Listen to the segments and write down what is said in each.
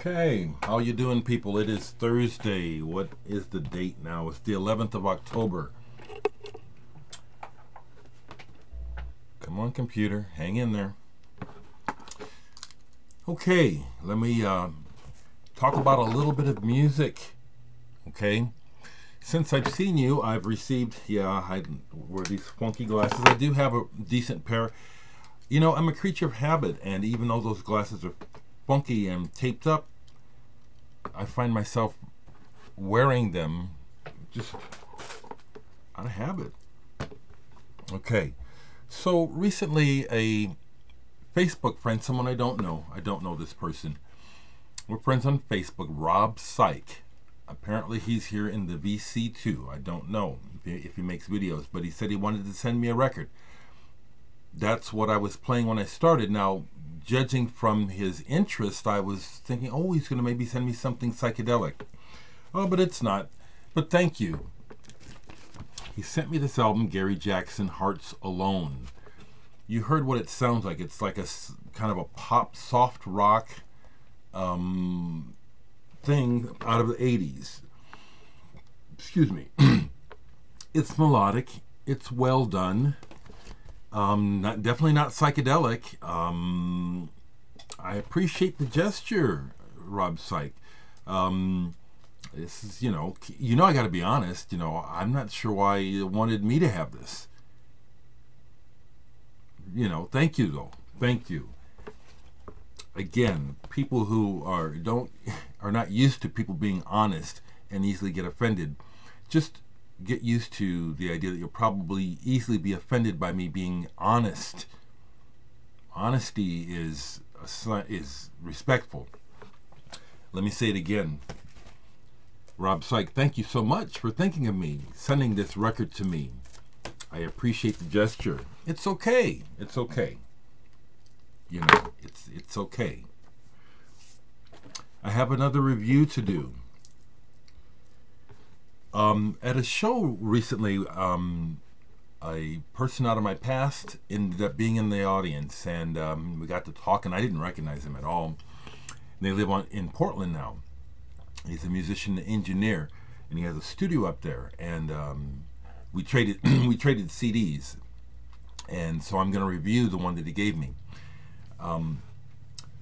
Okay, how you doing, people? It is Thursday. What is the date now? It's the 11th of October. Come on, computer, hang in there. Okay, let me talk about a little bit of music. Okay, since I've seen you, I've received, I wear these funky glasses. I do have a decent pair. You know, I'm a creature of habit, and even though those glasses are funky and taped up, I find myself wearing them just out of habit. Okay, so recently a Facebook friend, someone I don't know this person. We're friends on Facebook, Rob Psych. Apparently he's here in the VC too. I don't know if he makes videos, but he said he wanted to send me a record. That's what I was playing when I started. Now, judging from his interest, I was thinking, oh, he's going to maybe send me something psychedelic. Oh, but it's not. But thank you. He sent me this album, Gary Jackson, Hearts Alone. You heard what it sounds like. It's like a kind of a pop, soft rock thing out of the 80s. Excuse me. It's melodic. It's well done. Definitely not psychedelic. I appreciate the gesture, Rob Psych. This is, you know, I got to be honest. I'm not sure why you wanted me to have this. Thank you though. Thank you. Again, people who are not used to people being honest and easily get offended, just get used to the idea that you'll probably easily be offended by me being honest. Honesty is respectful. Let me say it again. Rob Psych, thank you so much for thinking of me, sending this record to me. I appreciate the gesture. It's okay. It's okay. It's okay. I have another review to do. At a show recently, a person out of my past ended up being in the audience, and we got to talk, and I didn't recognize him at all. They live in Portland now. He's a musician and engineer, and he has a studio up there, and we traded CDs, and so I'm going to review the one that he gave me.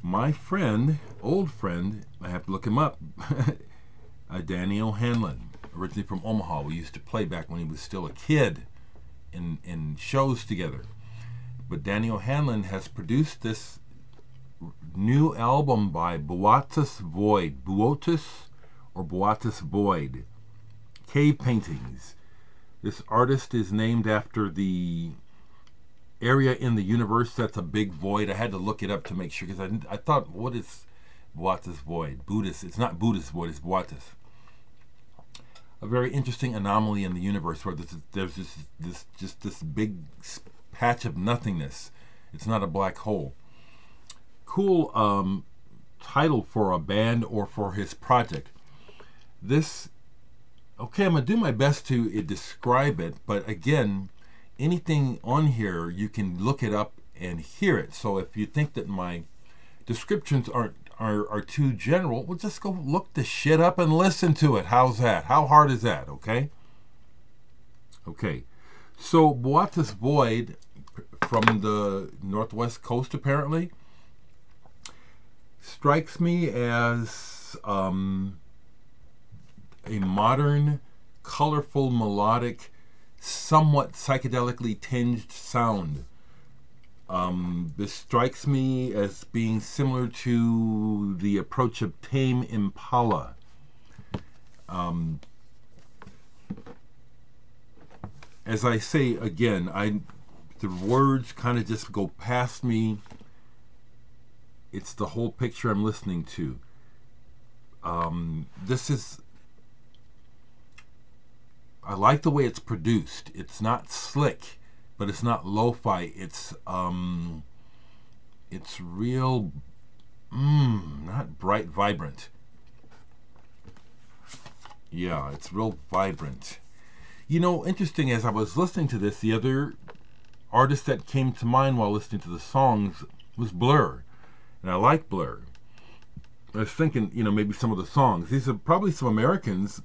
My friend, old friend, I have to look him up, Danny O'Hanlon, originally from Omaha. We used to play back when he was still a kid in shows together. But Danny O'Hanlon has produced this new album by Blatz Void. Blatz Void. Cave Paintings. This artist is named after the area in the universe that's a big void. I had to look it up to make sure, because I thought, what is Blatz Void? Buddhist. It's not Buddhist void, it's Blatz. A very interesting anomaly in the universe where there's this big patch of nothingness. It's not a black hole. Cool title for a band or for his project. Okay, I'm going to do my best to describe it, but again, anything on here, you can look it up and hear it. So if you think that my descriptions are too general, well, just go look the shit up and listen to it. How's that? How hard is that? Okay. So Blatz Void, from the Northwest Coast, apparently, strikes me as a modern, colorful, melodic, somewhat psychedelically tinged sound. This strikes me as being similar to the approach of Tame Impala. As I say again, the words kind of just go past me. It's the whole picture I'm listening to. I like the way it's produced. It's not slick, but it's not lo-fi. It's real, not bright, vibrant. Yeah, it's real vibrant. Interesting, as I was listening to this, the other artist that came to mind while listening to the songs was Blur. And I like Blur. I was thinking, you know, maybe some of the songs. These are probably some Americans,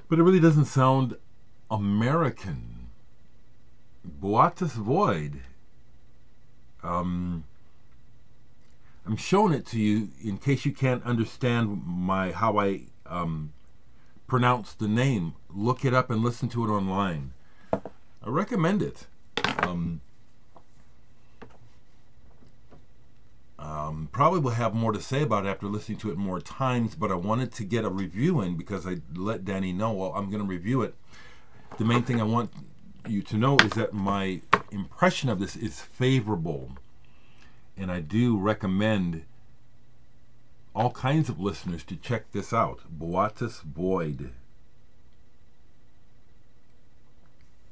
but it really doesn't sound American. Blatz Void. I'm showing it to you in case you can't understand how I pronounce the name. Look it up and listen to it online. I recommend it. Probably will have more to say about it after listening to it more times, but I wanted to get a review in because I let Danny know, well, I'm going to review it. The main thing I want you to know is that my impression of this is favorable, and I do recommend all kinds of listeners to check this out. Blatz Void.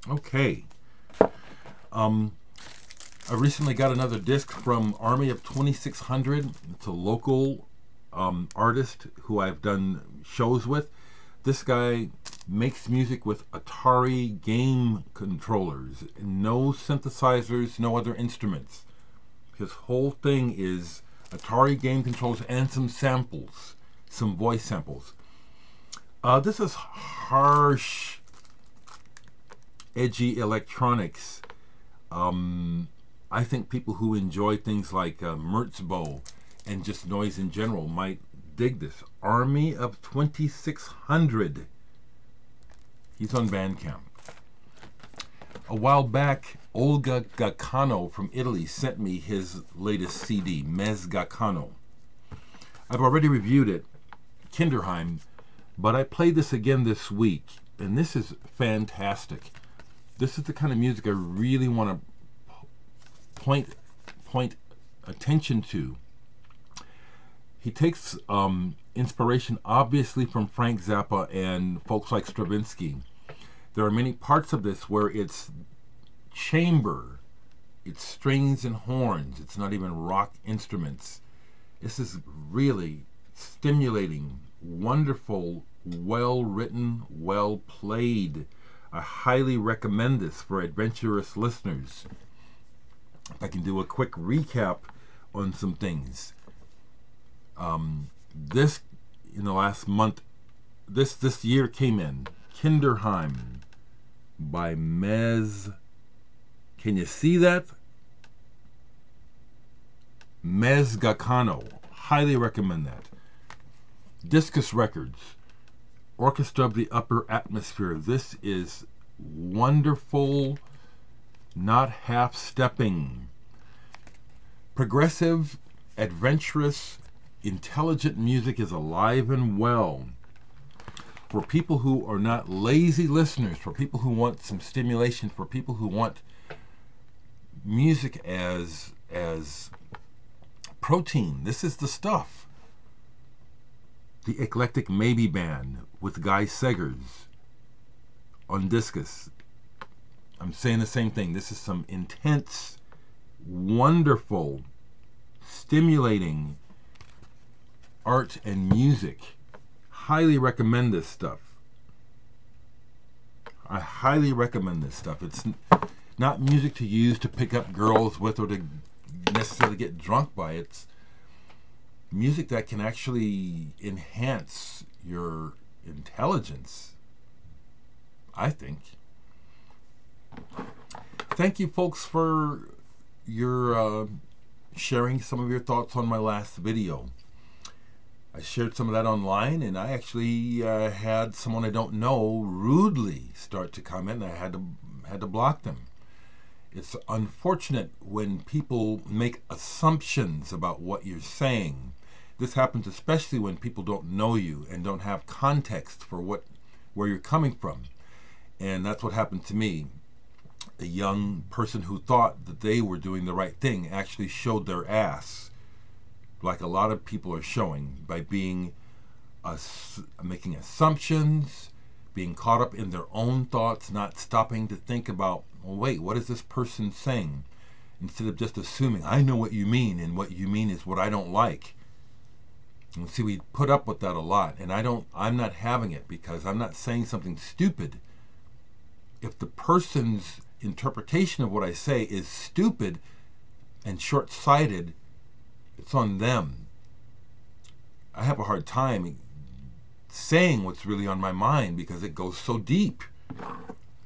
Okay. I recently got another disc from Army of 2600. It's a local artist who I've done shows with. This guy makes music with Atari game controllers, no synthesizers, no other instruments. His whole thing is Atari game controllers and some samples, some voice samples. This is harsh, edgy electronics. I think people who enjoy things like Merzbow and just noise in general might dig this. Army of 2600. He's on Bandcamp. A while back, Olga Gaccano from Italy sent me his latest CD, Mez Gaccano. I've already reviewed it, Kinderheim, but I played this again this week, and this is fantastic. This is the kind of music I really want to point attention to. He takes inspiration obviously from Frank Zappa and folks like Stravinsky. There are many parts of this where it's chamber, it's strings and horns, it's not even rock instruments. This is really stimulating, wonderful, well written, well played. I highly recommend this for adventurous listeners. If I can do a quick recap on some things. This, in the last month, this year came in. Kinderheim by Mez. Can you see that? Mez Gaccano. Highly recommend that. Discus Records. Orchestra of the Upper Atmosphere. This is wonderful, not half-stepping. Progressive, adventurous, intelligent music is alive and well. For people who are not lazy listeners, for people who want some stimulation, for people who want music as protein, this is the stuff. The Eclectic Maybe Band with Guy Seggers on Discus. I'm saying the same thing. This is some intense, wonderful, stimulating art and music. Highly recommend this stuff. I highly recommend this stuff. It's not music to use to pick up girls with or to necessarily get drunk by. It's music that can actually enhance your intelligence, I think. Thank you, folks, for your sharing some of your thoughts on my last video. I shared some of that online, and I actually had someone I don't know rudely start to comment, and I had to block them. It's unfortunate when people make assumptions about what you're saying. This happens especially when people don't know you and don't have context for where you're coming from. And that's what happened to me. A young person who thought that they were doing the right thing actually showed their ass, like a lot of people are showing, by being making assumptions, being caught up in their own thoughts, not stopping to think about, well, wait, what is this person saying? Instead of just assuming, I know what you mean, and what you mean is what I don't like. And see, we put up with that a lot, and I'm not having it, because I'm not saying something stupid. If the person's interpretation of what I say is stupid and short-sighted, it's on them. I have a hard time saying what's really on my mind because it goes so deep.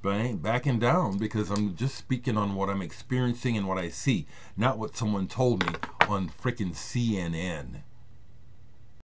But I ain't backing down because I'm just speaking on what I'm experiencing and what I see, not what someone told me on frickin' CNN.